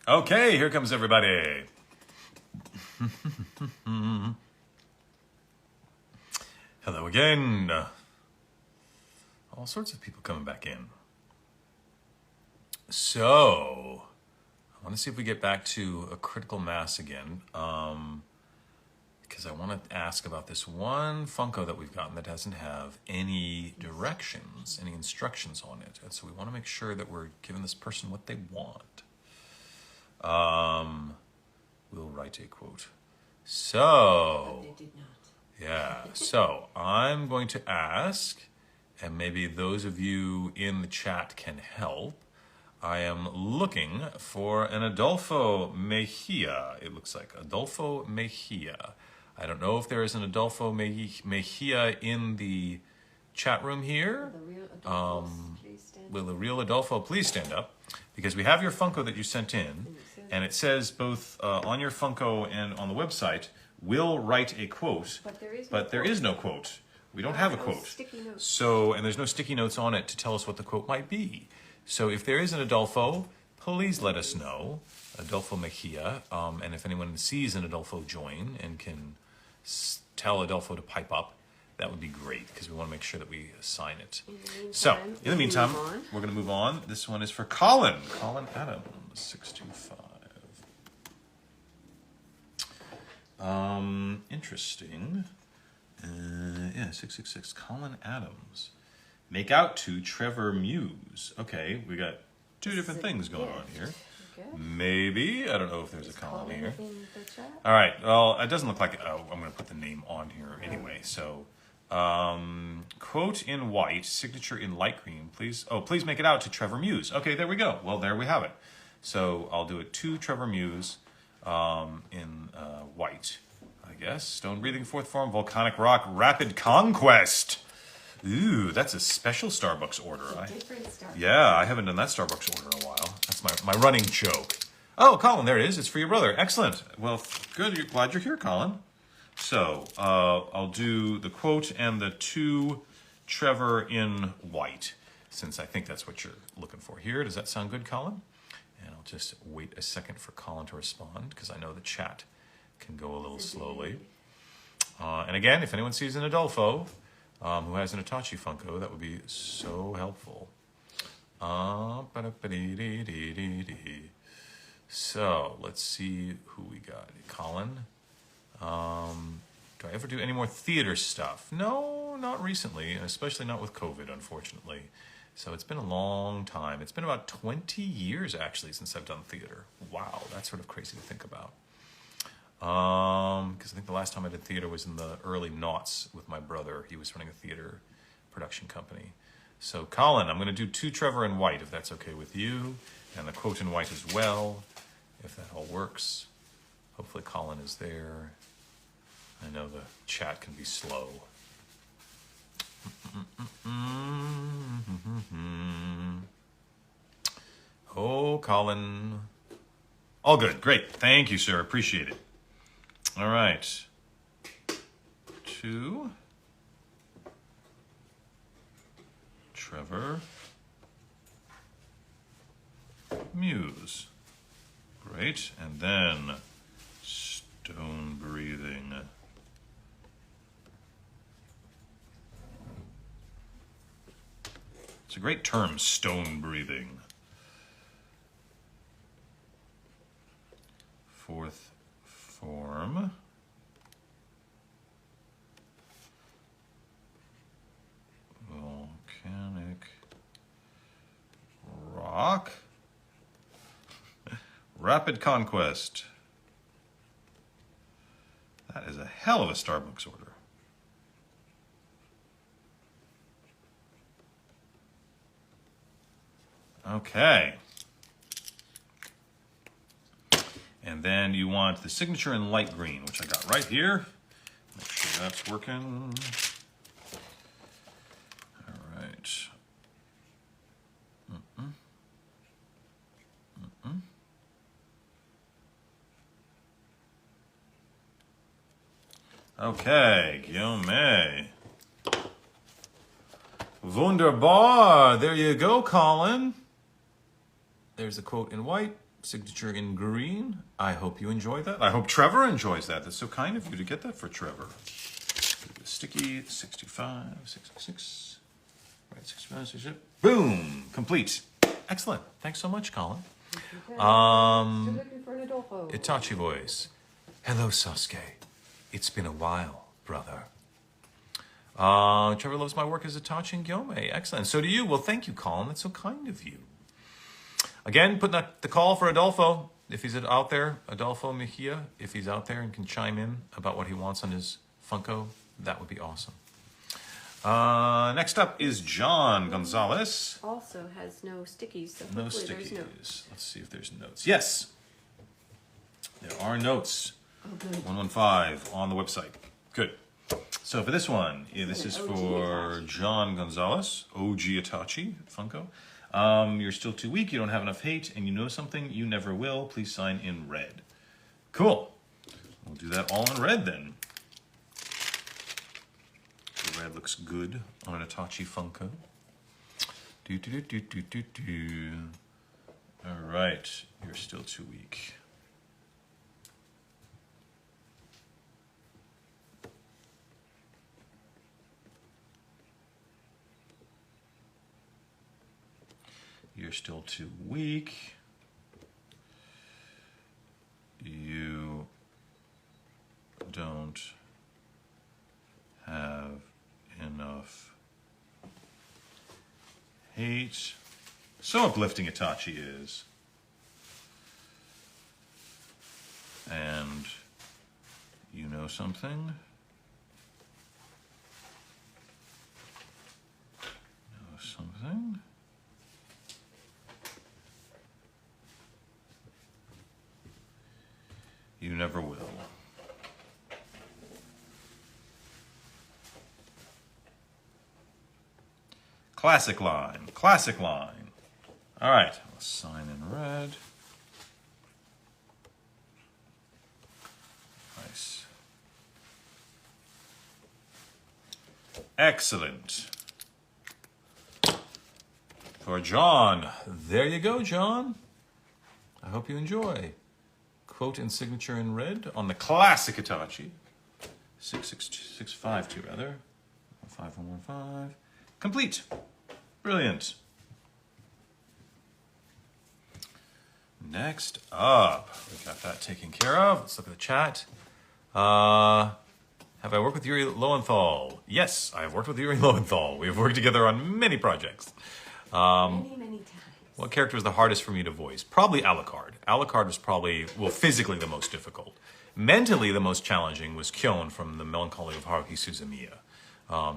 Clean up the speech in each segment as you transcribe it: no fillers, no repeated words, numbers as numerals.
Okay, here comes everybody. Hello again. All sorts of people coming back in. So, I want to see if we get back to a critical mass again. Because I want to ask about this one Funko that we've gotten that doesn't have any directions, any instructions on it. And so we want to make sure that we're giving this person what they want. We'll write a quote. So, They did not. yeah, so I'm going to ask, and maybe those of you in the chat can help. I am looking for an Adolfo Mejia. It looks like Adolfo Mejia. I don't know if there is an Adolfo Mejia in the chat room here. Will the real Adolfo please stand up? Because we have your Funko that you sent in, and it says both on your Funko and on the website, will write a quote, but there is no quote. We don't have a quote. So, and there's no sticky notes on it to tell us what the quote might be. So if there is an Adolfo, please let us know, Adolfo Mejia, and if anyone sees an Adolfo join and can tell Adolfo to pipe up, that would be great, because we want to make sure that we sign it. So, in the meantime, we're going to move on. This one is for Colin. Colin Adams, 625. Interesting. Yeah, 666. Colin Adams. Make out to Trevor Muse. Okay, we got two different things going on here. Maybe. I don't know if there's a Colin here. All right. Well, it doesn't look like it. Oh, I'm going to put the name on here anyway. So, quote in white, signature in light green. Please. Oh, please make it out to Trevor Muse. Okay, there we go. Well, there we have it. So I'll do it to Trevor Muse in white, I guess. Stone breathing, fourth form, volcanic rock, rapid conquest. Ooh, that's a special Starbucks order. Yeah, I haven't done that Starbucks order in a while. That's my running joke. Oh, Colin, there it is. It's for your brother. Excellent. Well, good. Glad you're here, Colin. So, I'll do the quote and the to Trevor in white, since I think that's what you're looking for here. Does that sound good, Colin? And I'll just wait a second for Colin to respond, because I know the chat can go a little slowly. And again, if anyone sees an Adolfo who has an Itachi Funko, that would be so helpful. So, let's see who we got. Colin. Do I ever do any more theater stuff? No, not recently, and especially not with COVID, unfortunately. So it's been a long time. It's been about 20 years, actually, since I've done theater. Wow, that's sort of crazy to think about. Because I think the last time I did theater was in the early noughts with my brother. He was running a theater production company. So, Colin, I'm going to do to Trevor in white, if that's okay with you, and the quote in white as well, if that all works. Hopefully Colin is there. I know the chat can be slow. Oh, Colin. All good. Great. Thank you, sir. Appreciate it. All right. To Trevor Muse. Great. And then stone breathing. It's a great term, stone breathing. Fourth form. Volcanic rock. Rapid conquest. That is a hell of a Starbucks order. Okay. And then you want the signature in light green, which I got right here. Make sure that's working. All right. Okay, Gyomei. Wunderbar. There you go, Colin. There's a quote in white, signature in green. I hope you enjoy that. I hope Trevor enjoys that. That's so kind of you to get that for Trevor. Sticky, 65, 66. Right, 65, 66. Boom! Complete. Excellent. Thanks so much, Colin. Itachi voice. Hello, Sasuke. It's been a while, brother. Trevor loves my work as Itachi and Gyomei. Excellent. So do you. Well, thank you, Colin. That's so kind of you. Again, putting up the call for Adolfo. If he's out there, Adolfo Mejia, if he's out there and can chime in about what he wants on his Funko, that would be awesome. Next up is John Gonzalez. Also has no stickies, so no stickies. Let's see if there's notes. Yes, there are notes. Oh, good. 115 on the website. Good. So for this one, this is for John Gonzalez, OG Itachi Funko. You're still too weak, you don't have enough hate, and you know something, you never will. Please sign in red. Cool. We'll do that all in red then. The red looks good on an Itachi Funko. All right, you're still too weak. You're still too weak. You don't have enough hate. So uplifting Itachi is. And you know something? Know something? You never will. Classic line. Classic line. All right. Let's sign in red. Nice. Excellent. For John. There you go, John. I hope you enjoy. Quote and signature in red on the classic Itachi. 652 rather. 5115. Complete. Brilliant. Next up, we got that taken care of. Let's look at the chat. Have I worked with Yuri Lowenthal? Yes, I have worked with Yuri Lowenthal. We have worked together on many projects. Many times. What character was the hardest for me to voice? Probably Alucard. Alucard was probably, well, physically the most difficult. Mentally, the most challenging was Kyon from the Melancholy of Haruhi Suzumiya.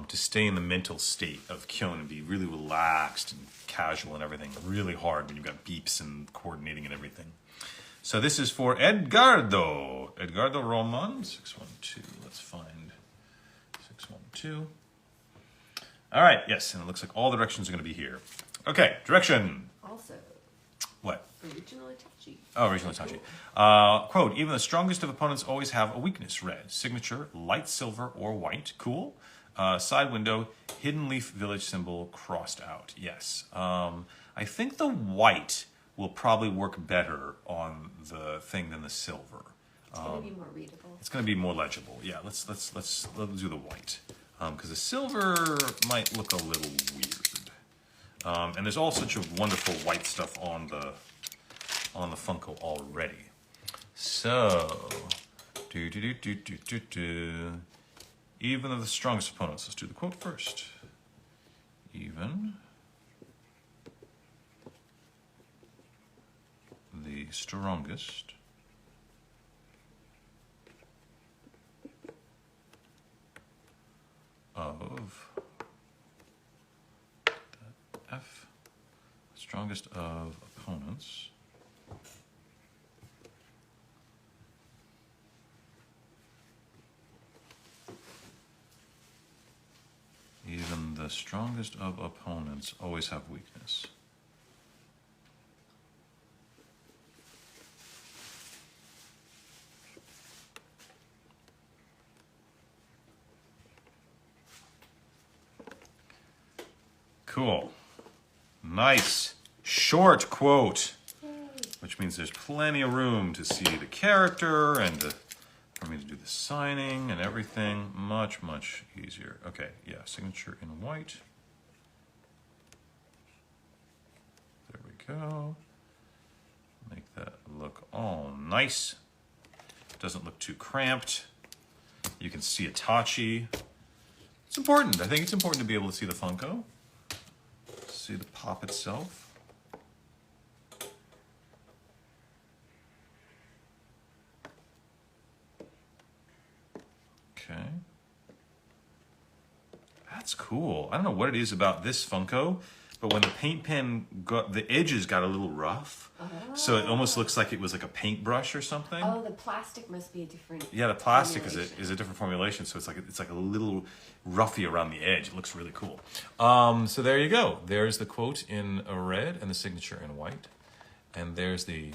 To stay in the mental state of Kyon and be really relaxed and casual and everything. Really hard when you've got beeps and coordinating and everything. So this is for Edgardo. Edgardo Roman, 612. Let's find 612. All right, yes, and it looks like all the directions are going to be here. Okay, direction. Also. What? Original Itachi. Oh, original Itachi. Quote, even the strongest of opponents always have a weakness. Red. Signature, light silver or white. Cool. Side window, hidden leaf village symbol crossed out. Yes. I think the white will probably work better on the thing than the silver. It's going to be more readable. It's going to be more legible. Yeah, let's do the white. Because the silver might look a little weird. And there's all such a wonderful white stuff on the Funko already. So, even of the strongest opponents. Let's do the quote first. Even the strongest of F, strongest of opponents even the strongest of opponents always have weakness. Cool. Nice. Short quote. Which means there's plenty of room to see the character and for me to do the signing and everything. Much, much easier. Okay, yeah, signature in white. There we go. Make that look all nice. Doesn't look too cramped. You can see Itachi. It's important. I think it's important to be able to see the Funko. See the pop itself. Okay. That's cool. I don't know what it is about this Funko, but when the paint pen got, the edges got a little rough. Oh. So it almost looks like it was like a paintbrush or something. Oh, the plastic must be a different. Yeah, the plastic is a different formulation, so it's like a little roughy around the edge. It looks really cool. So there you go. There's the quote in red and the signature in white, and there's the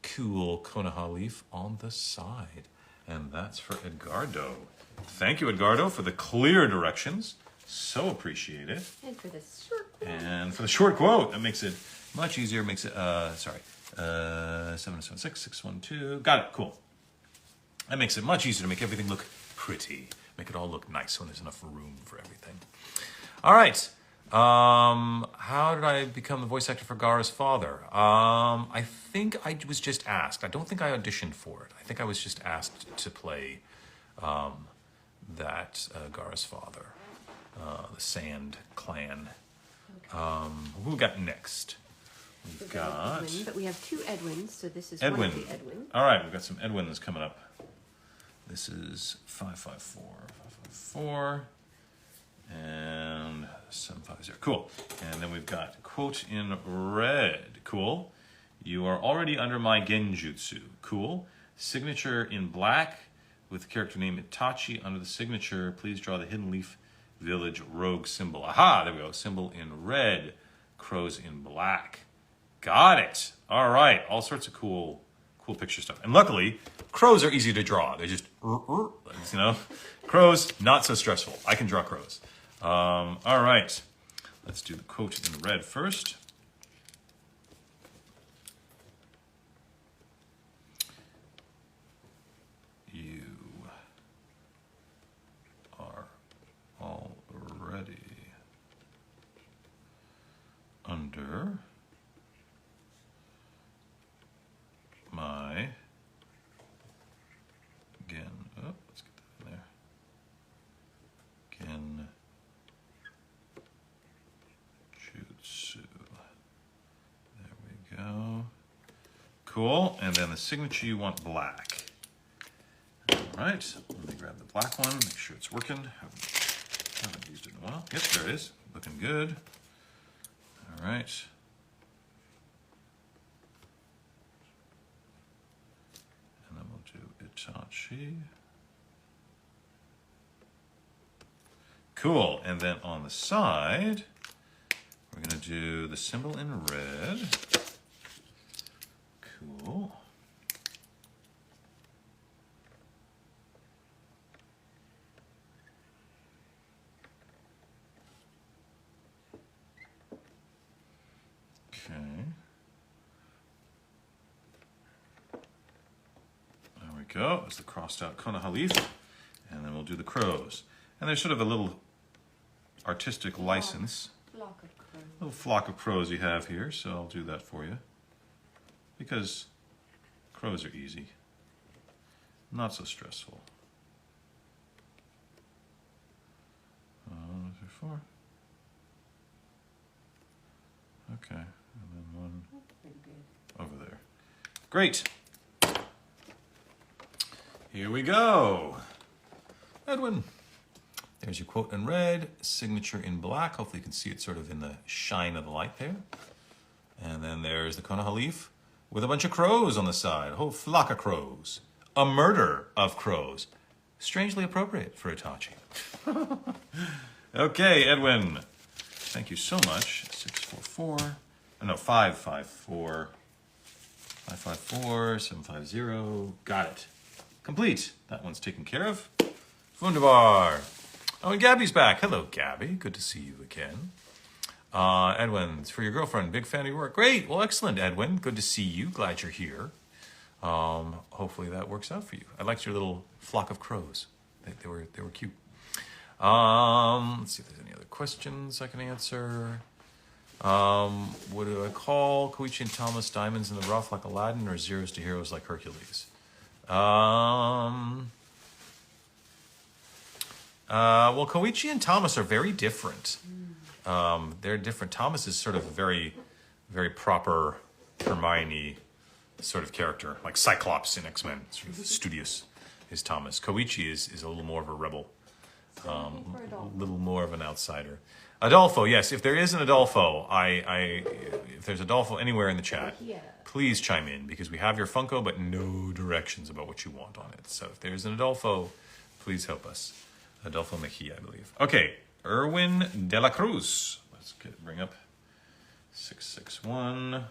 cool Konoha leaf on the side, and that's for Edgardo. Thank you, Edgardo, for the clear directions. So appreciate it. And for this short quote. And for the short quote, that makes it much easier. Makes it, 776-612. Got it, cool. That makes it much easier to make everything look pretty. Make it all look nice when there's enough room for everything. All right. How did I become the voice actor for Gaara's father? I think I was just asked. I don't think I auditioned for it. I think I was just asked to play Gaara's father. The Sand Clan. Okay. Who we got next? We've got Edwin, but we have two Edwins, so this is Edwin. one of the Edwin. All right, we've got some Edwins coming up. This is 554, and 750. Cool. And then we've got quote in red. Cool. You are already under my genjutsu. Cool. Signature in black with character name Itachi under the signature. Please draw the Hidden Leaf Village rogue symbol. Aha, there we go. Symbol in red, crows in black. Got it. All right. All sorts of cool picture stuff. And luckily, crows are easy to draw. They're just, crows, not so stressful. I can draw crows. All right. Let's do the quote in red first. You are already under my let's get that in there. Genjutsu. There we go. Cool. And then the signature you want black. All right. Let me grab the black one. Make sure it's working. Haven't used it in a while. Yep, there it is. Looking good. All right. And then we'll do Itachi. Cool. And then on the side, we're going to do the symbol in red. Cool. Go. There's the crossed out Konoha leaf. And then we'll do the crows. And there's sort of a little artistic license. Little flock of crows you have here, so I'll do that for you. Because crows are easy. Not so stressful. 1, 2, 4. Okay. And then one over there. Great. Here we go. Edwin. There's your quote in red, signature in black. Hopefully you can see it sort of in the shine of the light there. And then there's the Konoha leaf with a bunch of crows on the side. A whole flock of crows. A murder of crows. Strangely appropriate for Itachi. Okay, Edwin. Thank you so much. 644. No, 554. 554, 750. Got it. Complete. That one's taken care of. Wunderbar. Oh, and Gabby's back. Hello, Gabby. Good to see you again. Edwin, it's for your girlfriend. Big fan of your work. Great. Well, excellent, Edwin. Good to see you. Glad you're here. Hopefully that works out for you. I liked your little flock of crows. They were cute. Let's see if there's any other questions I can answer. What do I call Koichi and Thomas diamonds in the rough like Aladdin or zeros to heroes like Hercules? Well, Koichi and Thomas are very different. They're different. Thomas is sort of a very, very proper Hermione sort of character, like Cyclops in X-Men, sort of studious is Thomas. Koichi is a little more of a rebel, a little more of an outsider. Adolfo, yes, if there is an Adolfo, if there's Adolfo anywhere in the chat, please chime in, because we have your Funko, but no directions about what you want on it. So if there's an Adolfo, please help us. Adolfo Mejia, I believe. Okay, Erwin de la Cruz. Let's bring up 661.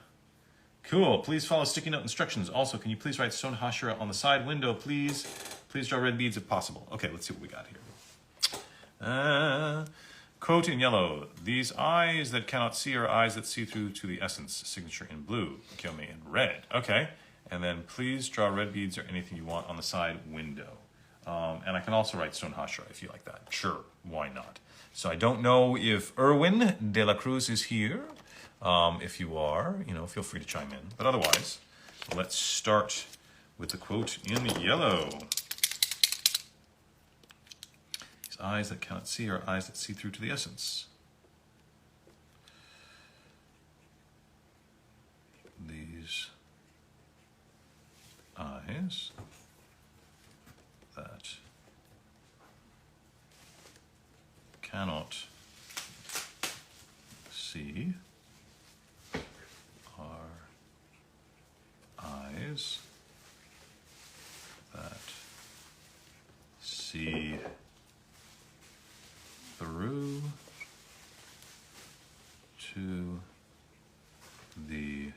Cool. Please follow sticky note instructions. Also, can you please write Stone Hashira on the side window, please? Please draw red beads if possible. Okay, let's see what we got here. Quote in yellow. These eyes that cannot see are eyes that see through to the essence. Signature in blue. Gyomei in red. Okay. And then please draw red beads or anything you want on the side window. And I can also write Stone Hashira if you like that. Sure. Why not? So I don't know if Erwin de la Cruz is here. If you are, feel free to chime in. But otherwise, let's start with the quote in yellow. These eyes that cannot see are eyes that see through to the essence. These eyes that cannot see are eyes that see through to the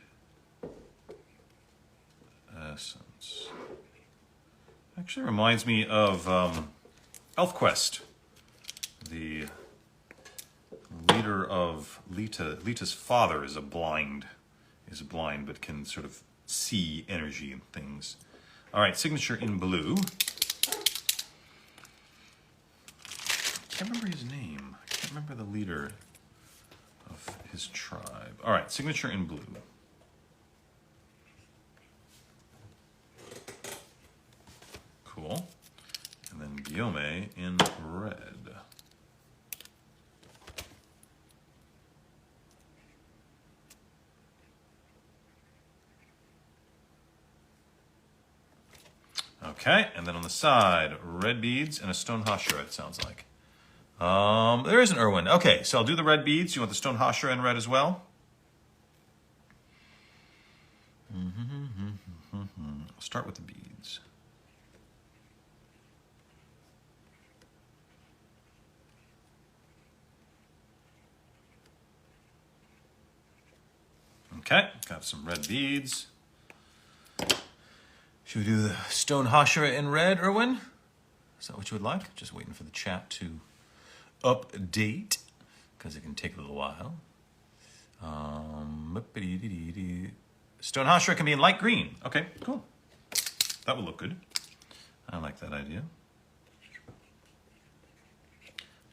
essence. Actually reminds me of ElfQuest. The leader of Lita's father is blind but can sort of see energy and things. All right, signature in blue. I can't remember his name. I can't remember the leader of his tribe. All right, signature in blue. Cool. And then Gyomei in red. Okay, and then on the side, red beads and a Stone Hashira, it sounds like. There is an Erwin. Okay, so I'll do the red beads. You want the Stone Hashira in red as well? I'll start with the beads. Okay, got some red beads. Should we do the Stone Hashira in red, Erwin? Is that what you would like? Just waiting for the chat to update, because it can take a little while. Stone Hashira can be in light green. Okay, cool. That will look good. I like that idea.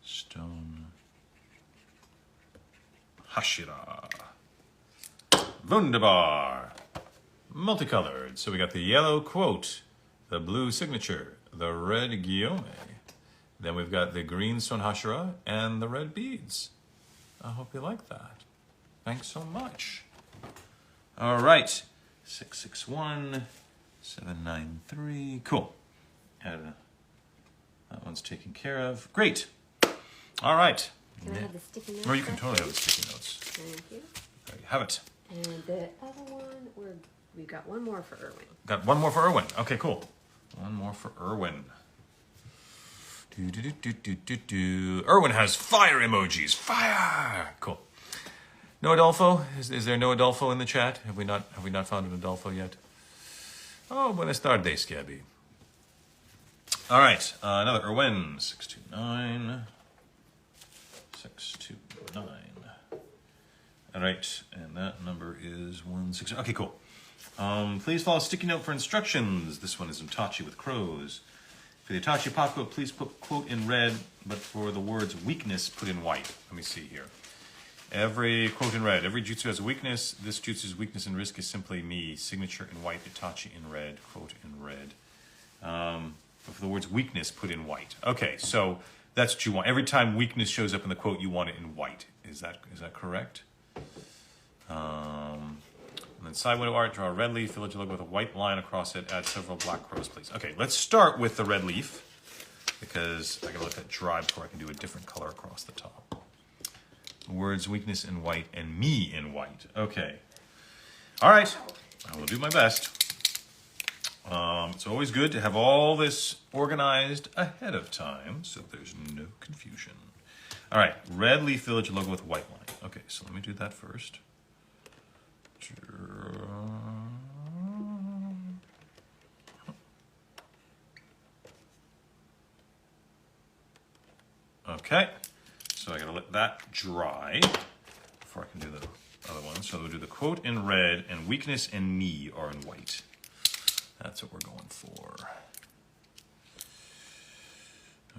Stone Hashira. Wunderbar. Multicolored. So we got the yellow quote, the blue signature, the red Gyomei. Then we've got the green Stone Hashira and the red beads. I hope you like that. Thanks so much. All right. 661, 793. Cool. That one's taken care of. Great. All right. Can I have the sticky notes? Or you can totally have the sticky notes. Thank you. There you have it. And the other one, we've got one more for Erwin. Got one more for Erwin. Okay, cool. One more for Erwin. Erwin has fire emojis. Fire! Cool. No Adolfo? Is there no Adolfo in the chat? Have we not found an Adolfo yet? Oh, buenas tardes, Gabby. All right, another Erwin. 629. 629. All right, and that number is 160. Okay, cool. Please follow sticky note for instructions. This one is Itachi with crows. For the Itachi pop quote, please put quote in red, but for the words weakness, put in white. Let me see here. Every quote in red. Every jutsu has a weakness. This jutsu's weakness and risk is simply me. Signature in white, Itachi in red, quote in red. But for the words weakness, put in white. Okay, so that's what you want. Every time weakness shows up in the quote, you want it in white. Is that correct? And then side window art, draw a red leaf, village logo with a white line across it, add several black crows, please. Okay, let's start with the red leaf, because I gotta let that dry before I can do a different color across the top. Words, weakness in white, and me in white. Okay. All right, I will do my best. It's always good to have all this organized ahead of time, so there's no confusion. All right, red leaf village logo with white line. Okay, so let me do that first. Okay, so I gotta let that dry before I can do the other one. So we'll do the quote in red, and weakness and me are in white. That's what we're going for.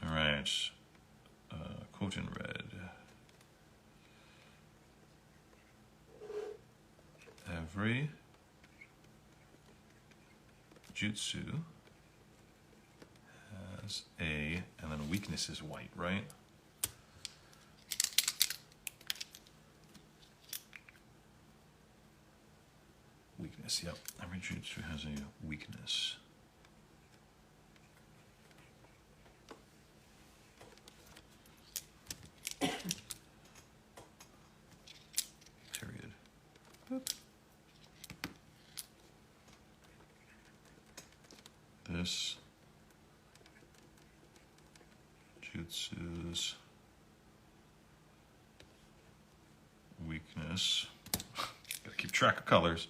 All right, quote in red. Every jutsu has a, and then weakness is white, right? Weakness, yep. Every jutsu has a weakness. Period. Boop. This jutsu's weakness. Gotta keep track of colors.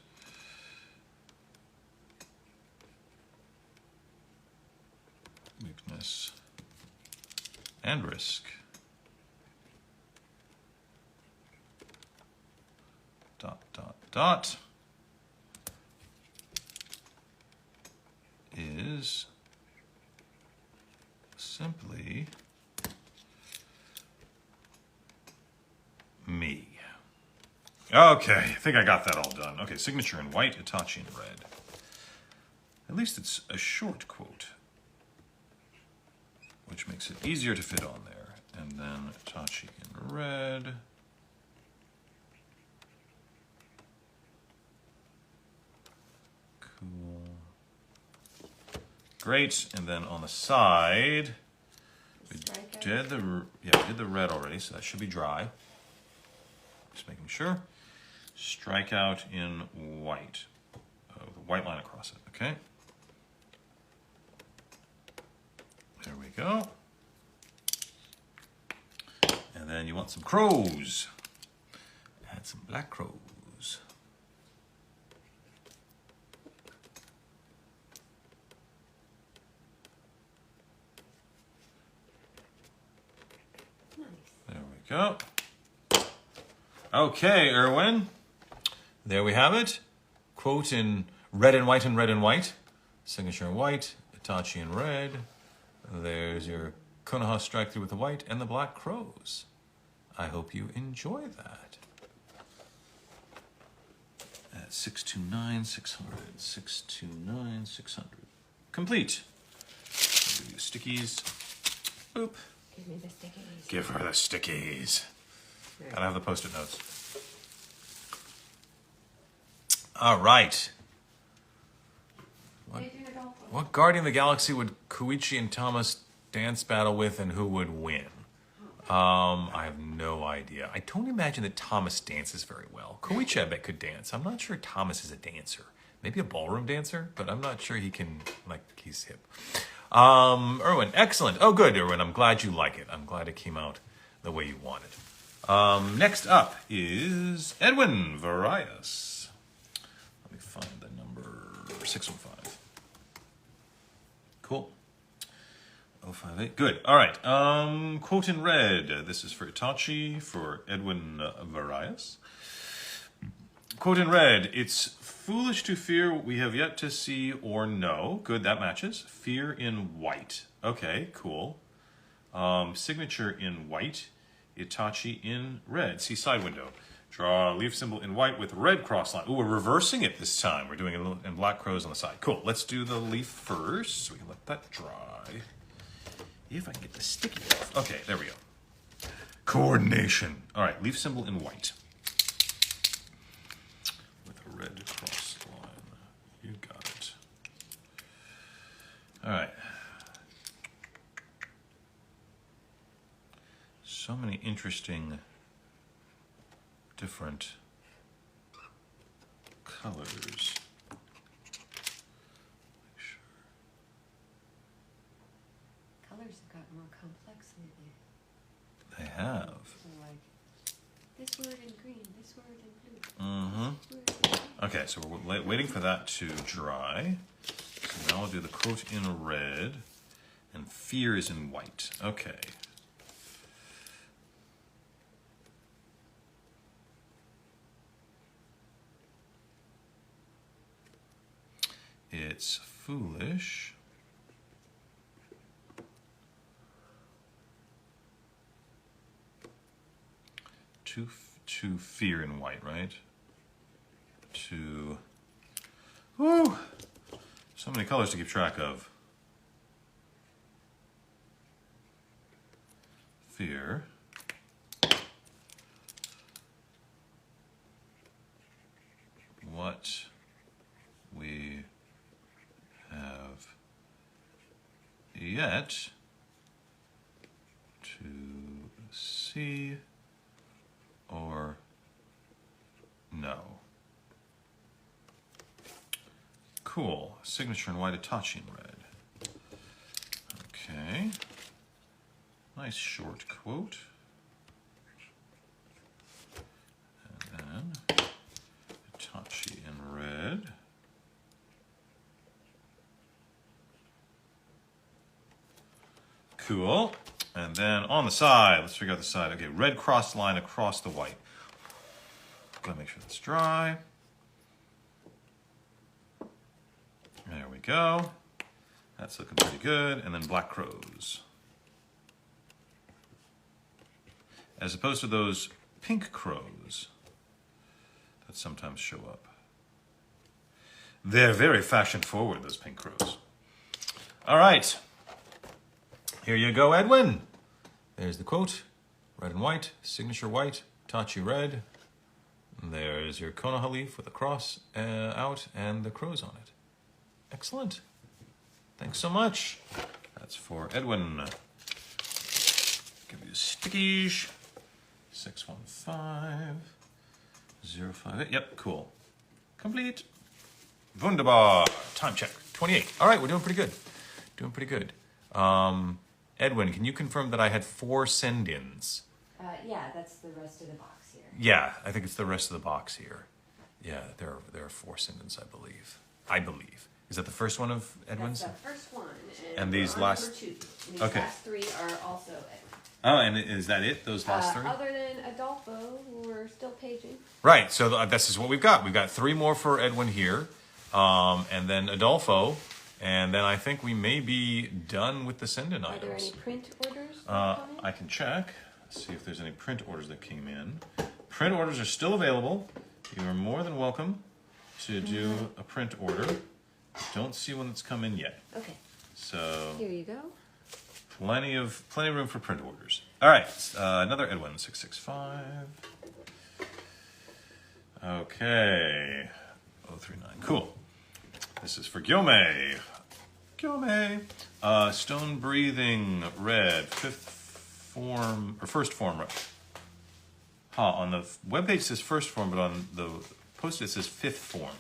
Weakness and risk. Dot, dot, dot. Is simply me. Okay, I think I got that all done. Okay, signature in white, Itachi in red. At least it's a short quote, which makes it easier to fit on there. And then Itachi in red. Cool. Great, and then on the side, we did the red already, so that should be dry. Just making sure. Strike out in white, with a white line across it. Okay. There we go. And then you want some crows. Add some black crows. Go. Okay, Erwin. There we have it. Quote in red and white and red and white. Signature in white. Itachi in red. There's your Konoha strike through with the white and the black crows. I hope you enjoy that. At 629, 600. 629, 600. Complete. Give you stickies. Boop. Give me the stickies. Give her the stickies. Gotta have the Post-it notes. All right. What Guardian of the Galaxy would Koichi and Thomas dance battle with, and who would win? I have no idea. I don't imagine that Thomas dances very well. Koichi, I bet, could dance. I'm not sure Thomas is a dancer. Maybe a ballroom dancer, but I'm not sure he can, like, he's hip. Erwin, excellent. Oh, good, Erwin. I'm glad you like it. I'm glad it came out the way you wanted. Next up is Edwin Varias. Let me find the number 615. Cool. 058. Good. All right. Quote in red. This is for Itachi, for Edwin Varias. Quote in red, it's foolish to fear what we have yet to see or know. Good, that matches. Fear in white. Okay, cool. Signature in white. Itachi in red. See side window. Draw a leaf symbol in white with red cross line. Ooh, we're reversing it this time. We're doing it in black crows on the side. Cool. Let's do the leaf first so we can let that dry. If I can get the sticky off. Okay, there we go. Coordination. All right, leaf symbol in white. With a red cross line. You got it. All right. So many interesting different colors. Make sure. Colors have gotten more complex lately. They have. So like this word in green, this word in blue. Mm-hmm. Okay, so we're waiting for that to dry. So now we'll do the quote in red, and fear is in white. Okay. It's foolish to fear in white, right? To, whoo, so many colors to keep track of. Fear. What we have yet to see or know. Cool. Signature in white, Itachi in red. Okay. Nice short quote. And then Itachi in red. Cool. And then on the side, let's figure out the side. Okay, red cross line across the white. Gotta make sure that's dry. There we go. That's looking pretty good. And then black crows. As opposed to those pink crows that sometimes show up. They're very fashion forward, those pink crows. All right. Here you go, Edwin. There's the quote. Red and white, signature white, Itachi red. There's your Konoha leaf with a cross out and the crows on it. Excellent. Thanks so much. That's for Edwin. Give you stickies. 615-058. Yep, cool. Complete. Wunderbar. Time check. 28. All right, we're doing pretty good. Doing pretty good. Edwin, can you confirm that I had 4 send-ins? Yeah, that's the rest of the box here. Yeah, I think it's the rest of the box here. Yeah, there are 4 send-ins, I believe. Is that the first one of Edwin's? That's the first one. And these last... Number 2. And these okay. last 3 are also Edwin. Oh, and is that it? Those last 3? Other than Adolfo, who we're still paging. Right, so this is what we've got. We've got 3 more for Edwin here. And then Adolfo. And then I think we may be done with the send-in items. Are there any print orders? I can check. See if there's any print orders that came in. Print orders are still available. You are more than welcome to do a print order. Don't see one that's come in yet. Okay. So here you go. Plenty of room for print orders. All right, another Edwin 665. Okay, 039. Cool. This is for Gyomei. Gyomei. Stone breathing red, 5th form or first form. On the webpage it says first form, but on the post it says 5th form.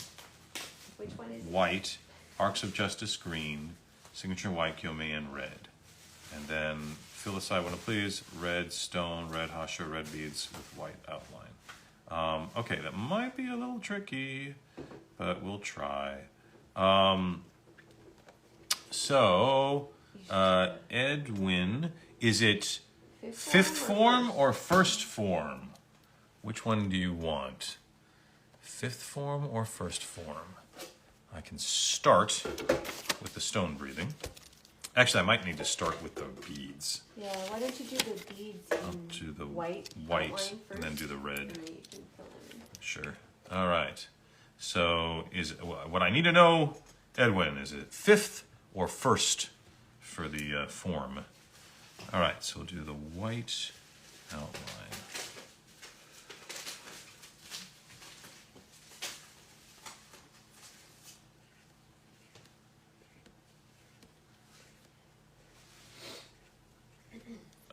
Which one is it? White, Arcs of Justice green, signature white, Gyomei in red. And then fill the side window, please. Red stone, red hasha, red beads with white outline. Okay, that might be a little tricky, but we'll try. Edwin, is it 5th form or first form? Which one do you want? Fifth form or first form? I can start with the stone breathing. Actually, I might need to start with the beads. Yeah, why don't you do the beads I'll in do the white and then do the red. And then you can fill in. Sure. All right. So what I need to know, Edwin, is it fifth or first for the form? All right, so we'll do the white outline.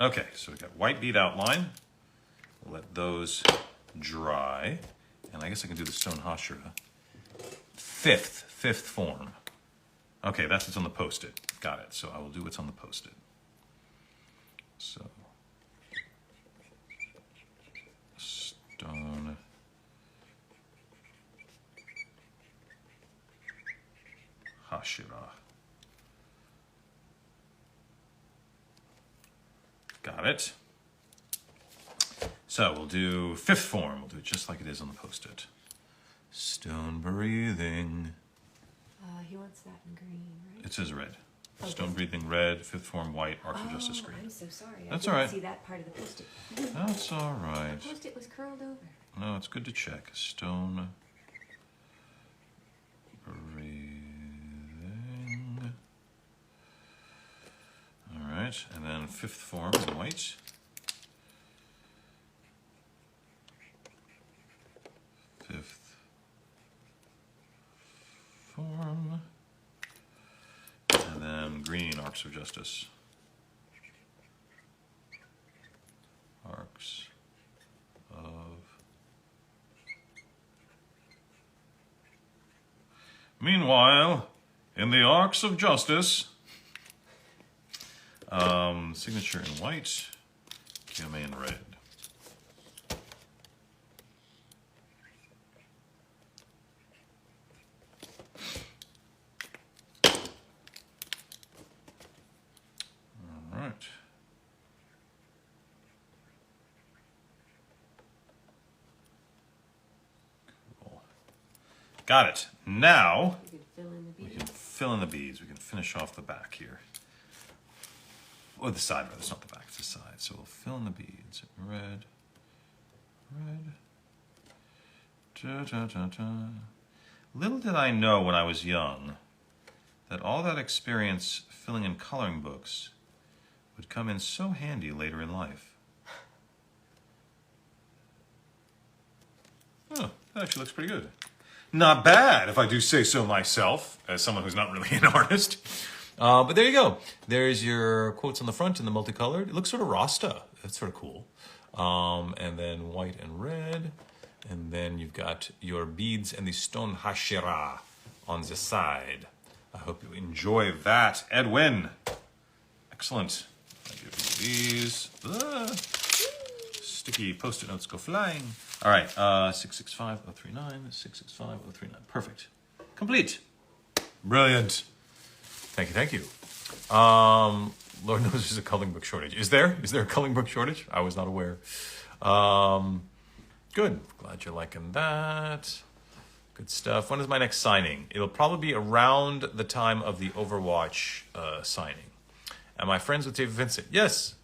Okay, so we've got white bead outline. We'll let those dry. And I guess I can do the stone hashira. Fifth form. Okay, that's what's on the post-it. Got it. So I will do what's on the post-it. So, stone hashira. Got it. So we'll do fifth form. We'll do it just like it is on the post-it. Stone breathing. He wants that in green, right? It says red. Okay. Stone breathing red, fifth form white, arcs of justice green. I'm so sorry. That's I all didn't right. see that part of the post-it. That's all right. The post-it was curled over. No, it's good to check. Stone breathing. All right, and then fifth form in white. Fifth form. And then green, arcs of justice. Arcs of... Meanwhile, in the arcs of justice, signature in white, Gyomei in red. All right. Cool. Got it. Now, You could fill in the we beads. can fill in the beads. We can finish off the back here. Or the side, rather. It's not the back, it's the side. So we'll fill in the beads. Red. Red. Da, da, da, da. Little did I know when I was young that all that experience filling in coloring books would come in so handy later in life. Oh, that actually looks pretty good. Not bad, if I do say so myself, as someone who's not really an artist. But there you go. There's your quotes on the front in the multicolored. It looks sort of Rasta. That's sort of cool. And then white and red. And then you've got your beads and the stone hashira on the side. I hope you enjoy that, Edwin. Excellent. I give you these. Sticky Post-it notes go flying. All right, 665039, 665039. Perfect. Complete. Brilliant. Thank you. Lord knows there's a coloring book shortage. Is there? Is there a coloring book shortage? I was not aware. Good. Glad you're liking that. Good stuff. When is my next signing? It'll probably be around the time of the Overwatch signing. Am I friends with David Vincent? Yes,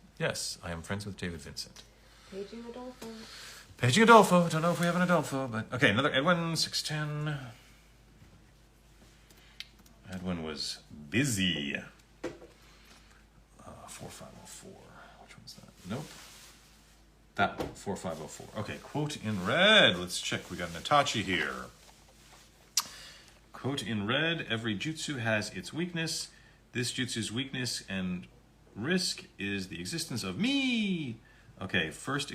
I am friends with David Vincent. Paging Adolfo. Paging Adolfo. Don't know if we have an Adolfo, but okay. Another Edwin 610. Edwin was busy. 4504. Which one's that? Nope. That one. 4504. Okay. Quote in red. Let's check. We got an Itachi here. Quote in red. Every jutsu has its weakness. This jutsu's weakness and risk is the existence of me. Okay. First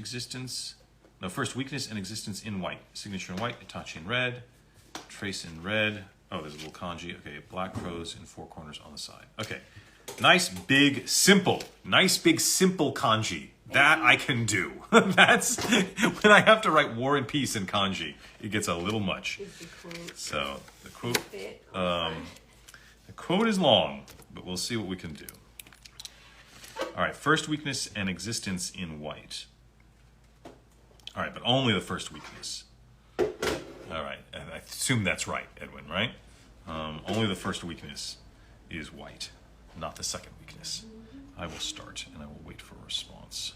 weakness and existence in white. Signature in white. Itachi in red. Trace in red. Oh, there's a little kanji. Okay, black crows in four corners on the side. Okay, nice, big, simple. Nice, big, simple kanji. That I can do. That's when I have to write war and peace in kanji. It gets a little much. So the quote is long, but we'll see what we can do. All right, first weakness and existence in white. All right, but only the first weakness. All right. I assume that's right, Edwin, right? Only the first weakness is white, not the second weakness. I will start, and I will wait for a response.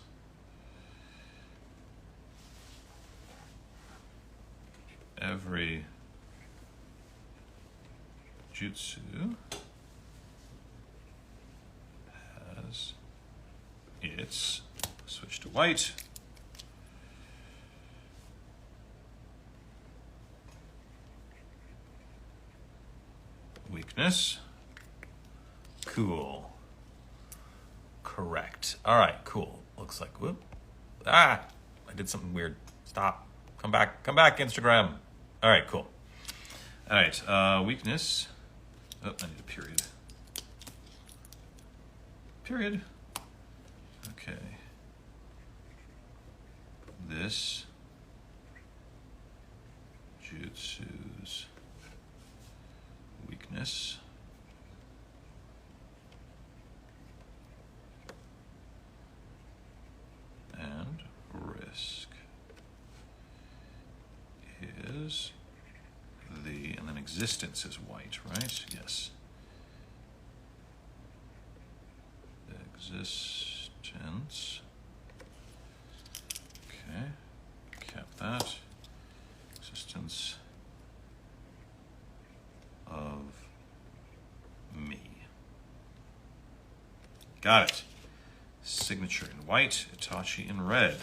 Every jutsu has its, switch to white, weakness. Cool. Correct. All right, cool. Looks like, whoop. I did something weird. Stop. Come back, Instagram. All right, cool. All right, weakness. Oh, I need a period. Period. Okay. This jutsu's weakness and risk is and then existence is white, right? Yes. Existence. Okay. Cap that. Existence of me. Got it. Signature in white, Itachi in red.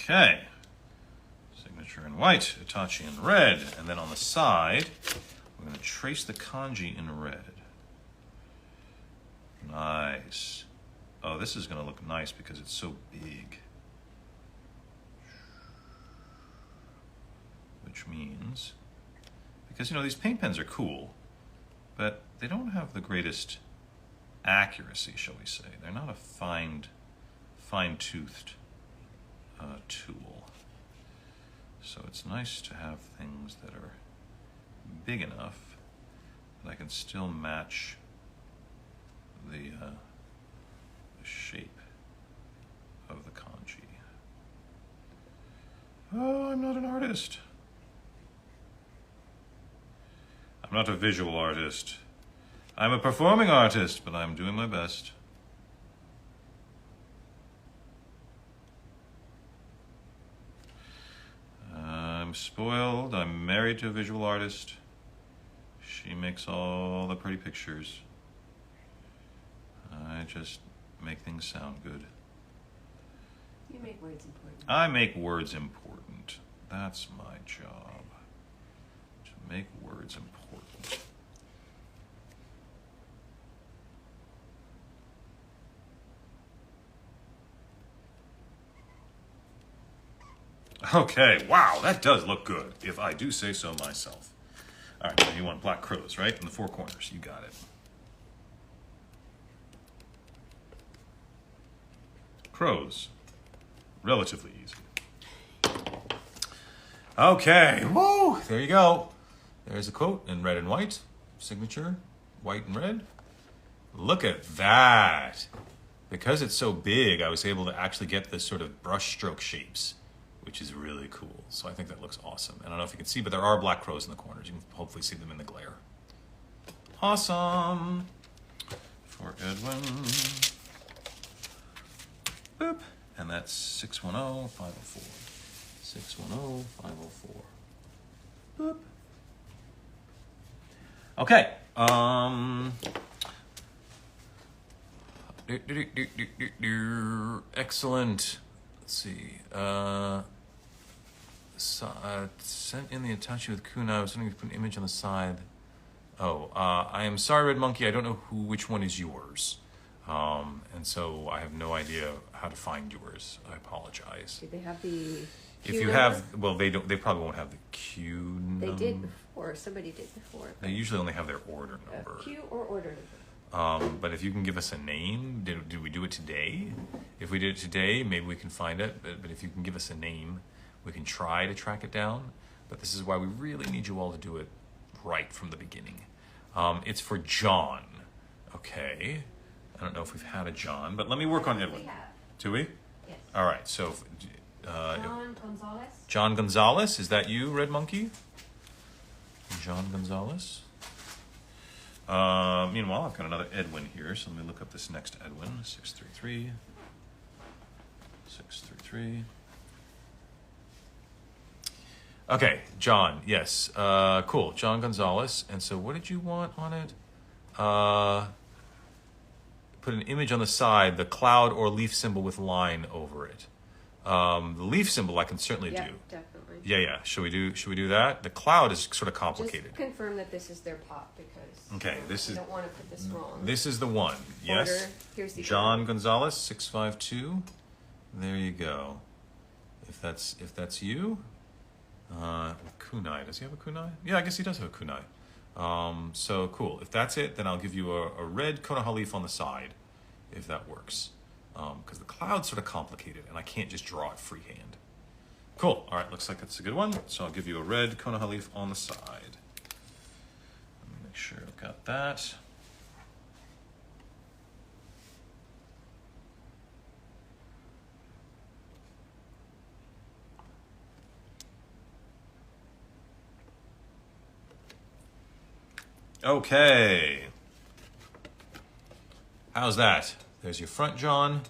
Okay. Signature in white, Itachi in red. And then on the side, we're going to trace the kanji in red. Nice. Oh, this is going to look nice because it's so big. Which means, because, you know, these paint pens are cool, but they don't have the greatest accuracy, shall we say. They're not a fine-toothed tool. So it's nice to have things that are big enough that I can still match the shape of the kanji. Oh, I'm not an artist. I'm not a visual artist. I'm a performing artist, but I'm doing my best. I'm spoiled. I'm married to a visual artist. She makes all the pretty pictures. I just make things sound good. You make words important. I make words important. That's my job. To make words important. Okay, wow, that does look good, if I do say so myself. All right, now you want black crows, right? In the four corners, you got it. Crows, relatively easy. Okay, woo, there you go. There's a quote in red and white, signature, white and red. Look at that. Because it's so big, I was able to actually get this sort of brush stroke shapes, which is really cool. So I think that looks awesome. And I don't know if you can see, but there are black crows in the corners. You can hopefully see them in the glare. Awesome. For Edwin. Boop. And that's 610-504. 610-504. Boop. Okay. Excellent. Let's see. Sent in the Itachi with Kuna. I was wondering if you put an image on the side. Oh, I am sorry, Red Monkey. I don't know which one is yours. And so I have no idea how to find yours. I apologize. Do they have the If you have, well, they don't. They probably won't have the Q number. They did before. Somebody did before. They usually only have their order number. Q or order number. But if you can give us a name, did we do it today? If we did it today, maybe we can find it. But if you can give us a name, we can try to track it down. But this is why we really need you all to do it right from the beginning. It's for John. Okay. I don't know if we've had a John, but let me work on Edwin. We have. Do we? Yes. All right. So, John Gonzalez. John Gonzalez, is that you, Red Monkey? John Gonzalez. Meanwhile, I've got another Edwin here, so let me look up this next Edwin. 633. 633. Okay, John, yes. Cool, John Gonzalez. And so what did you want on it? Put an image on the side, the cloud or leaf symbol with line over it. The leaf symbol I can certainly do. Definitely. Yeah. Should we do that? The cloud is sort of complicated. Just confirm that this is their pop because Okay, this is. I don't want to put this wrong. This is the one. Yes. Order. Here's the John order. Gonzalez, 652. There you go. If that's you, with kunai. Does he have a kunai? Yeah, I guess he does have a kunai. So cool. If that's it, then I'll give you a red Konoha leaf on the side, if that works. Because the cloud's sort of complicated, and I can't just draw it freehand. Cool. All right, looks like that's a good one. So I'll give you a red Konoha leaf on the side. Let me make sure I've got that. Okay. How's that? There's your front, John,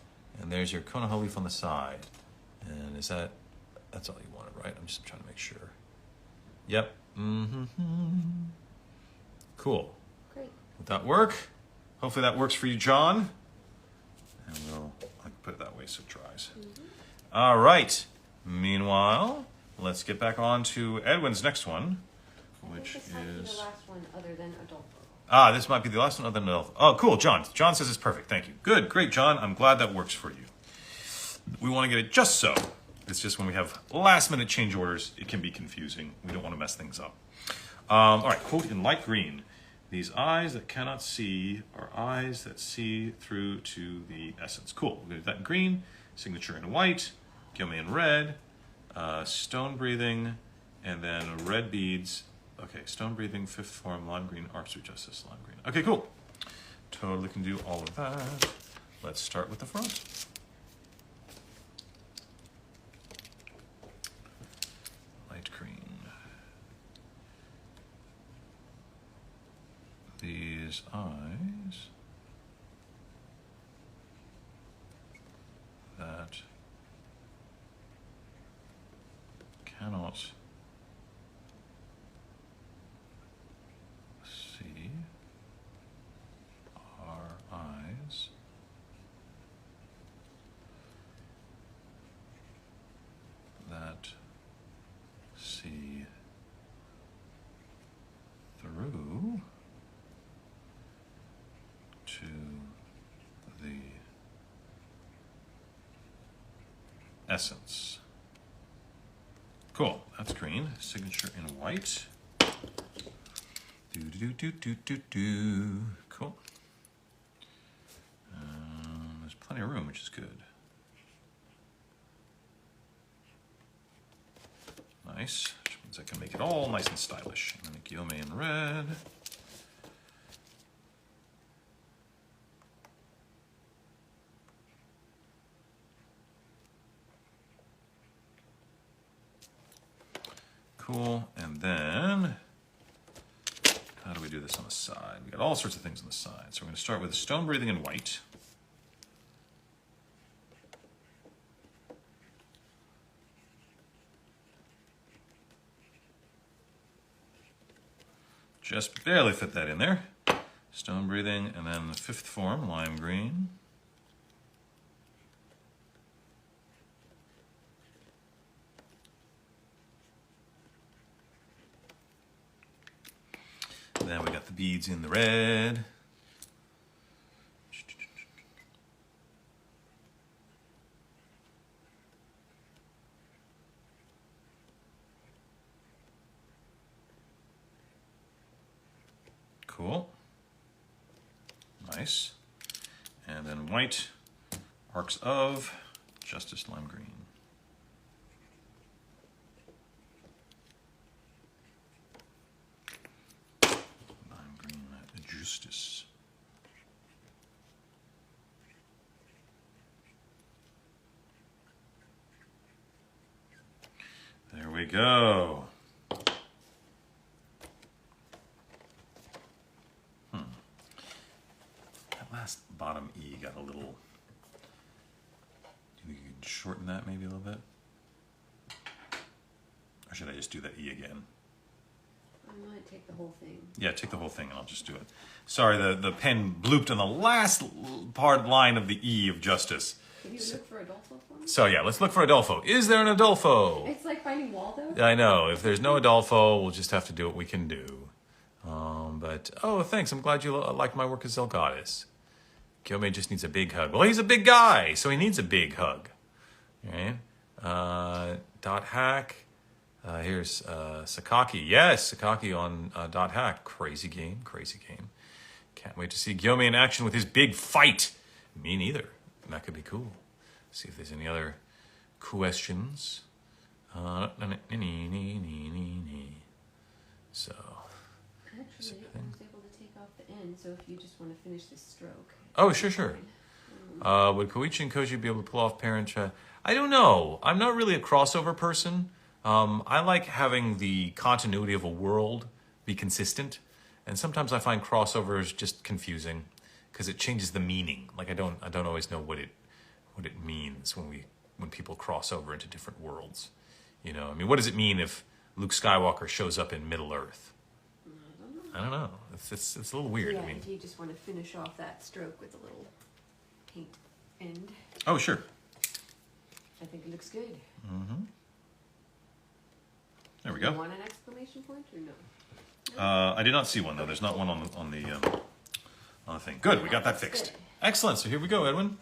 and there's your Konoha leaf on the side. And is that's all you wanted, right? I'm just trying to make sure. Yep. Cool. Great. Would that work? Hopefully that works for you, John. And I can put it that way so it dries. All right. Meanwhile, let's get back on to Edwin's next one, which this might be is... the last one other than adult. This might be the last one other than adult. Oh, cool, John. John says it's perfect. Thank you. Good, great, John. I'm glad that works for you. We want to get it just so. It's just when we have last-minute change orders, it can be confusing. We don't want to mess things up. All right, quote in light green. These eyes that cannot see are eyes that see through to the essence. Cool. We're going to do that in green. Signature in white. Gyomei in red. Stone breathing. And then red beads. Okay, stone breathing, fifth form, lime green, arcs through justice, lime green. Okay, cool. Totally can do all of that. Let's start with the front. Light green. These eyes that cannot see are eyes that see through to the essence. Cool, that's green. Signature in white. Do. Cool. There's plenty of room, which is good. Nice, which means I can make it all nice and stylish. And then a Gyomei in red. Cool, and then, how do we do this on the side? We got all sorts of things on the side. So we're going to start with stone breathing in white. Just barely fit that in there. Stone breathing, and then the fifth form, lime green. Then we got the beads in the red. Cool. Nice. And then white, arcs of justice, lime green. justice. There we go. That last bottom E got a little... Do you think you could shorten that maybe a little bit? Or should I just do that E again? I might take the whole thing. Yeah, take the whole thing and I'll just do it. Sorry, the pen blooped on the last line of the E of justice. Can you look for Adolfo for me? So yeah, let's look for Adolfo. Is there an Adolfo? It's like finding Waldo. I know. If there's no Adolfo, we'll just have to do what we can do. But, oh, thanks. I'm glad you liked my work as Zelgadis. Gyomei just needs a big hug. Well, he's a big guy, so he needs a big hug. All right. Dot hack. Here's Sakaki. Yes, Sakaki on Dot hack. Crazy game. Crazy game. Can't wait to see Gyomei in action with his big fight. Me neither. That could be cool. See if there's any other questions. So. Actually, I was able to take off the end, so if you just want to finish this stroke. Oh, sure. Would Koichi and Koji be able to pull off Parent Child? I don't know. I'm not really a crossover person. I like having the continuity of a world be consistent, and sometimes I find crossovers just confusing because it changes the meaning. Like I don't always know what it means when people cross over into different worlds. You know, I mean, what does it mean if Luke Skywalker shows up in Middle Earth? I don't know. It's a little weird. Yeah, I mean, do you just want to finish off that stroke with a little paint end? Oh, sure. I think it looks good. Mm-hmm. There we Do you go. want an exclamation point or no? I did not see one though. There's not one on the thing. Good, we got that fixed. Excellent. So here we go, Edwin.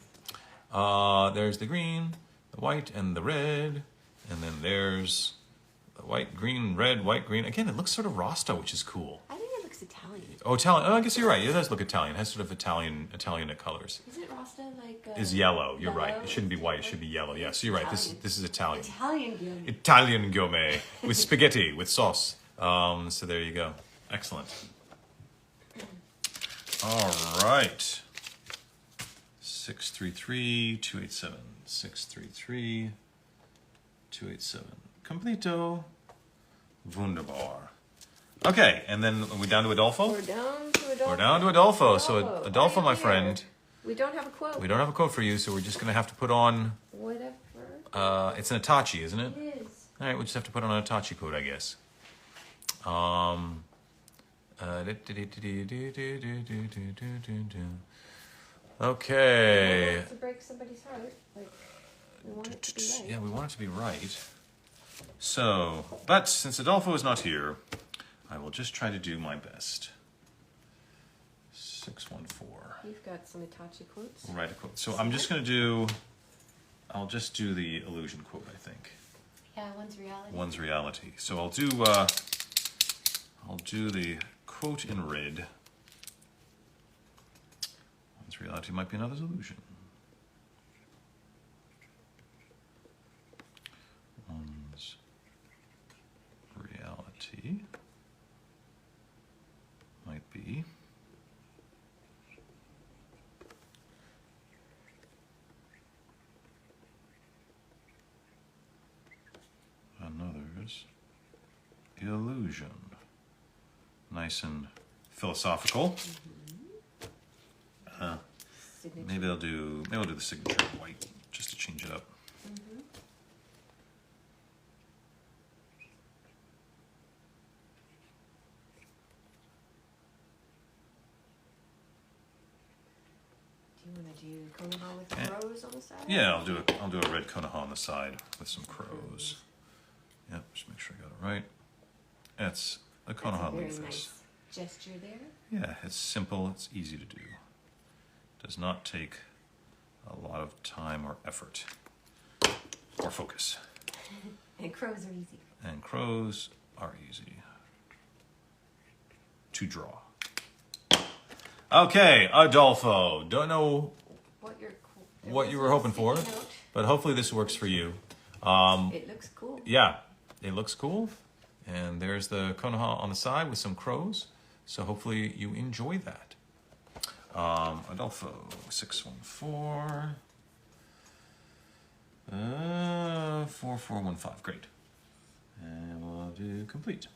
There's the green, the white, and the red, and then there's the white, green, red, white, green. Again, it looks sort of Rasta, which is cool. I think it looks Italian. Oh, Italian. Oh, I guess you're right. It does look Italian. It has sort of Italian colors. Isn't Rasta like? Is yellow. You're right. yellow? It shouldn't be white. It should be yellow. Yeah. So you're right. This is Italian. Italian gyomei. Italian gyomei with spaghetti with sauce. So there you go. Excellent. All right. 633-287. 633-287. Completo. Wunderbar. Okay, and then are we down to Adolfo? We're down to Adolfo. We're down to Adolfo. So Adolfo, right my here. friend. We don't have a quote. We don't have a quote for you, so we're just going to have to put on... Whatever. It's an Itachi, isn't it? It is. All right, we'll just have to put on an Itachi quote, I guess. We Okay. want it to break somebody's heart. Like, we want it to be right. Yeah, we want it to be right. So, but since Adolfo is not here, I will just try to do my best. 614. You've got some Itachi quotes. We'll write a quote. So I'm just going to do, I'll just do the illusion quote, I think. Yeah, one's reality. One's reality. So I'll do the quote in red. One's reality might be another's illusion. One's reality might be another's illusion. Nice and philosophical. Maybe I'll do the signature in white just to change it up. Do you want to do Konoha with crows on the side? Yeah, I'll do a red Konoha on the side with some crows. Yep, just make sure I got it right. That's a Konoha That's a very leaf. nice gesture there. Yeah, it's simple, it's easy to do. Does not take a lot of time or effort or focus. And crows are easy. And crows are easy to draw. Okay, Adolfo. Don't know what you were hoping for, but hopefully this works for you. It looks cool. Yeah, it looks cool. And there's the Konoha on the side with some crows. So hopefully you enjoy that. Adolfo 614. 4415. Great. And we'll do complete.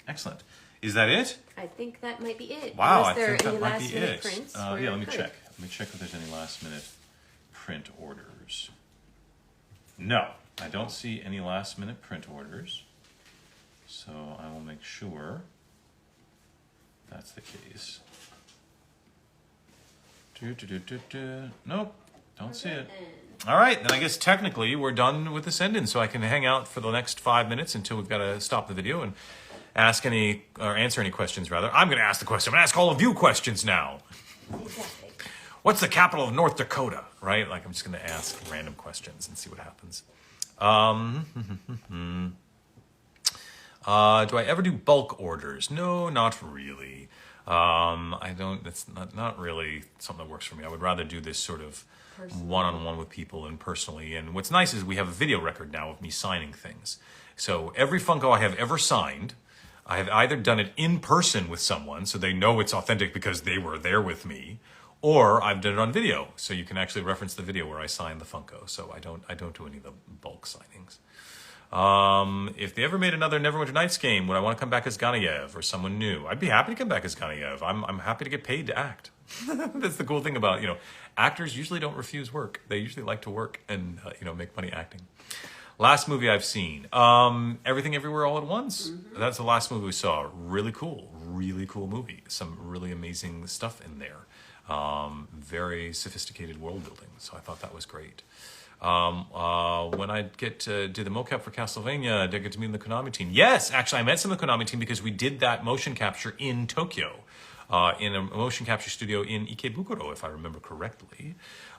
Excellent. Is that it? I think that might be it. Wow, Was I there think any that might last be minute it. prints? Yeah, let me check. Let me check if there's any last minute print orders. No, I don't see any last minute print orders. So I will make sure that's the case. Nope, don't see it. All right, then I guess technically we're done with the send-in, so I can hang out for the next 5 minutes until we've got to stop the video and ask any, or answer any questions, rather. I'm going to ask the question. I'm going to ask all of you questions now. Exactly. What's the capital of North Dakota? Right? Like, I'm just going to ask random questions and see what happens. Do I ever do bulk orders? No, not really. I don't, that's not really something that works for me. I would rather do this sort of one-on-one with people and personally. And what's nice is we have a video record now of me signing things. So every Funko I have ever signed, I have either done it in person with someone, so they know it's authentic because they were there with me, or I've done it on video, so you can actually reference the video where I signed the Funko. So I don't do any of the bulk signings. If they ever made another Neverwinter Nights game, would I want to come back as Ganayev or someone new? I'd be happy to come back as Ganayev. I'm happy to get paid to act. That's the cool thing about, actors usually don't refuse work. They usually like to work and, make money acting. Last movie I've seen, Everything Everywhere All at Once. Mm-hmm. That's the last movie we saw. Really cool movie. Some really amazing stuff in there. Very sophisticated world building. So I thought that was great. When I get to do the mocap for Castlevania, did I get to meet the Konami team? Yes, actually, I met some of the Konami team because we did that motion capture in Tokyo, in a motion capture studio in Ikebukuro, if I remember correctly.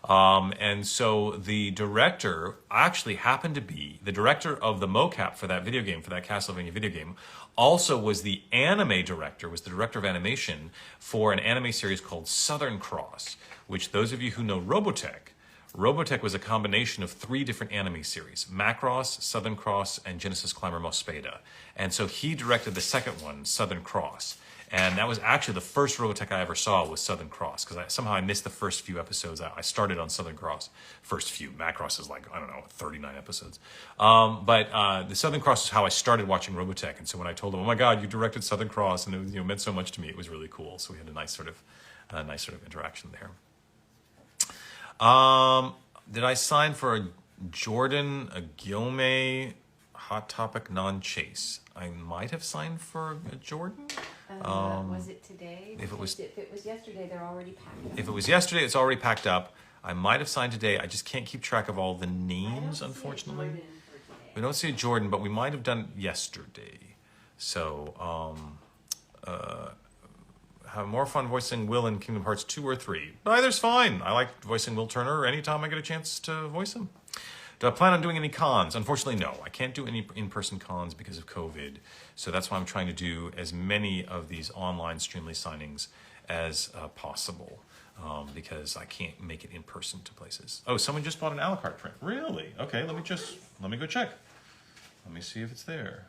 And so the director actually happened to be the director of the mocap for that video game, for that Castlevania video game, also was the anime director, was the director of animation for an anime series called Southern Cross, which those of you who know Robotech was a combination of 3 different anime series, Macross, Southern Cross, and Genesis Climber Mospeada. And so he directed the second one, Southern Cross. And that was actually the first Robotech I ever saw was Southern Cross, because somehow I missed the first few episodes. I started on Southern Cross, first few. Macross is 39 episodes. But the Southern Cross is how I started watching Robotech. And so when I told him, oh my God, you directed Southern Cross, and it was, meant so much to me, it was really cool. So we had a nice sort of interaction there. Did I sign for a Jordan, a Gyomei, Hot Topic, non-chase? I might have signed for a Jordan. Was it today? If it was yesterday, they're already packed up. If it was yesterday, it's already packed up. I might have signed today. I just can't keep track of all the names, unfortunately. We don't see a Jordan, but we might have done yesterday. So, have more fun voicing Will in Kingdom Hearts 2 or 3. Either's fine. I like voicing Will Turner anytime I get a chance to voice him. Do I plan on doing any cons? Unfortunately, no. I can't do any in-person cons because of COVID. So that's why I'm trying to do as many of these online Streamily signings as possible. Because I can't make it in person to places. Oh, someone just bought an Alucard print. Really? Okay, let me go check. Let me see if it's there.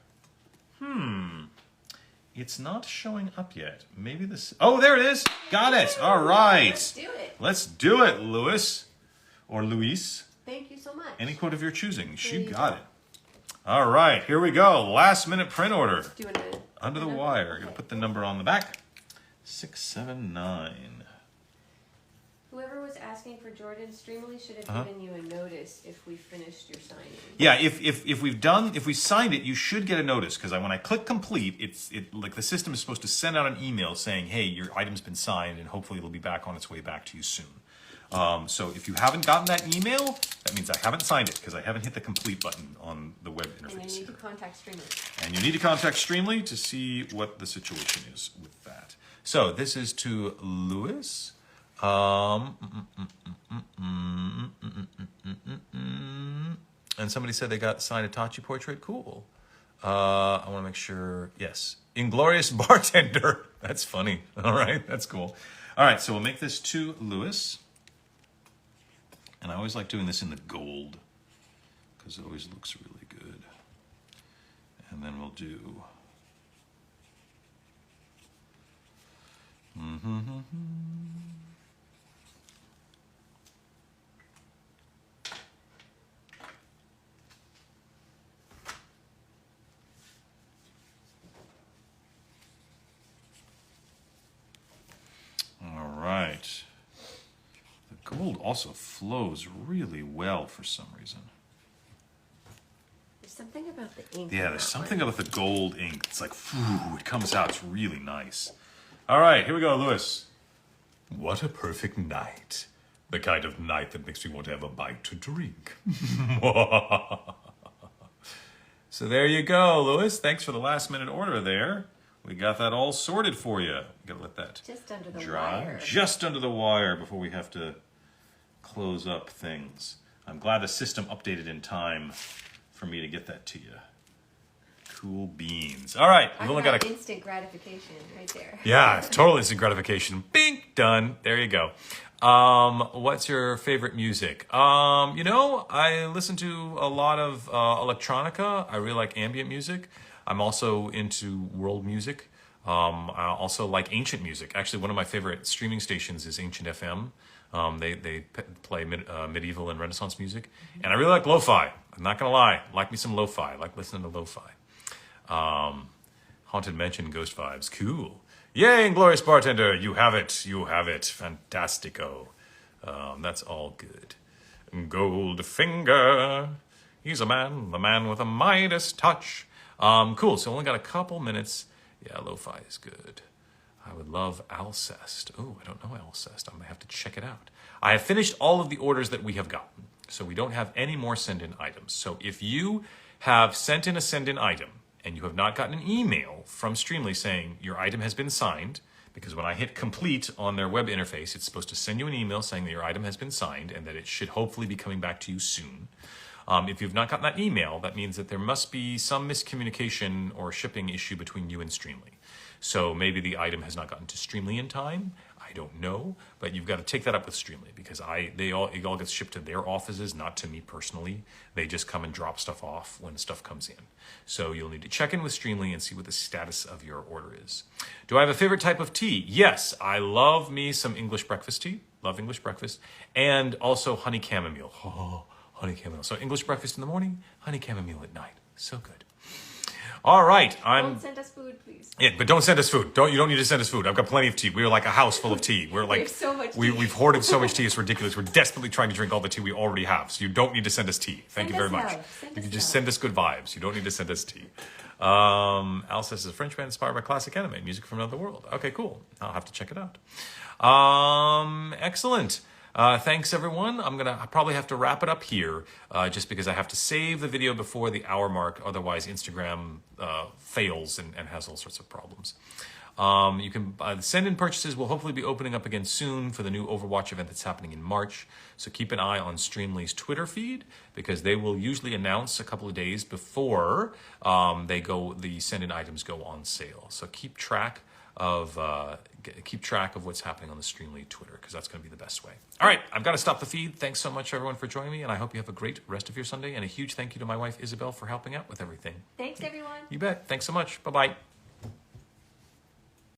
It's not showing up yet. Maybe this... Oh, there it is. Got it. All right. Let's do it. Let's do it, Louis. Or Luis. Thank you so much. Any quote of your choosing. She got it. All right. Here we go. Last minute print order. Do you want to... Under the wire. Going to put the number on the back. 679. Whoever was asking for Jordan, Streamily should have given you a notice if we finished your signing. Yeah, if we signed it, you should get a notice, because when I click complete, like the system is supposed to send out an email saying, hey, your item's been signed, and hopefully it'll be back on its way back to you soon. So if you haven't gotten that email, that means I haven't signed it, because I haven't hit the complete button on the web interface. And you need to contact Streamily. And you need to contact Streamily to see what the situation is with that. So this is to Louis. And somebody said they got signed Itachi portrait. Cool. I want to make sure. Yes. Inglorious Bartender. That's funny. All right. That's cool. All right. So we'll make this to Louis. And I always like doing this in the gold, because it always looks really good. And then we'll do... also flows really well for some reason. There's something about the ink. Yeah, there's something about the gold ink. It's like, phew, it comes out. It's really nice. All right, here we go, Lewis. What a perfect night. The kind of night that makes me want to have a bite to drink. So there you go, Lewis. Thanks for the last minute order there. We got that all sorted for you. Gotta let that just under the dry. wire. Just under the wire before we have to close up things. I'm glad the system updated in time for me to get that to you. Cool beans. All right, we've only got a instant gratification right there. Yeah, it's total instant gratification. Bing, done. There you go. What's your favorite music? I listen to a lot of electronica. I really like ambient music. I'm also into world music. I also like ancient music. Actually, one of my favorite streaming stations is Ancient FM. They play medieval and Renaissance music. And I really like lo-fi. I'm not going to lie. I like me some lo-fi. I like listening to lo-fi. Haunted Mansion Ghost Vibes. Cool. Yay, Inglorious Bartender. You have it. You have it. Fantastico. That's all good. Goldfinger. He's a man. The man with a Midas touch. Cool. So only got a couple minutes. Yeah, lo-fi is good. I would love Alcest. Oh, I don't know Alcest. I'm going to have to check it out. I have finished all of the orders that we have gotten. So we don't have any more send-in items. So if you have sent in a send-in item and you have not gotten an email from Streamily saying your item has been signed, because when I hit complete on their web interface, it's supposed to send you an email saying that your item has been signed and that it should hopefully be coming back to you soon. If you've not gotten that email, that means that there must be some miscommunication or shipping issue between you and Streamily. So maybe the item has not gotten to Streamily in time. I don't know, but you've got to take that up with Streamily because it all gets shipped to their offices, not to me personally. They just come and drop stuff off when stuff comes in. So you'll need to check in with Streamily and see what the status of your order is. Do I have a favorite type of tea? Yes, I love me some English breakfast tea. Love English breakfast. And also honey chamomile. Oh, honey chamomile. So English breakfast in the morning, honey chamomile at night. So good. All right, Don't send us food, please. Yeah, but don't send us food. You don't need to send us food. I've got plenty of tea. We're like a house full of tea. We're like we have so much tea. We've hoarded so much tea. It's ridiculous. We're desperately trying to drink all the tea we already have. So you don't need to send us tea. Thank you very much. You can just send us good vibes. You don't need to send us tea. Alcest is a French band inspired by classic anime, music from another world. Okay, cool. I'll have to check it out. Excellent. Thanks, everyone. I probably have to wrap it up here just because I have to save the video before the hour mark. Otherwise, Instagram fails and has all sorts of problems. You can send-in purchases will hopefully be opening up again soon for the new Overwatch event that's happening in March. So keep an eye on Streamly's Twitter feed because they will usually announce a couple of days before the send-in items go on sale. So keep track of what's happening on the Streamly Twitter because that's going to be the best way. All right, I've got to stop the feed. Thanks so much, everyone, for joining me, and I hope you have a great rest of your Sunday. And a huge thank you to my wife, Isabel, for helping out with everything. Thanks, everyone. You bet. Thanks so much. Bye-bye.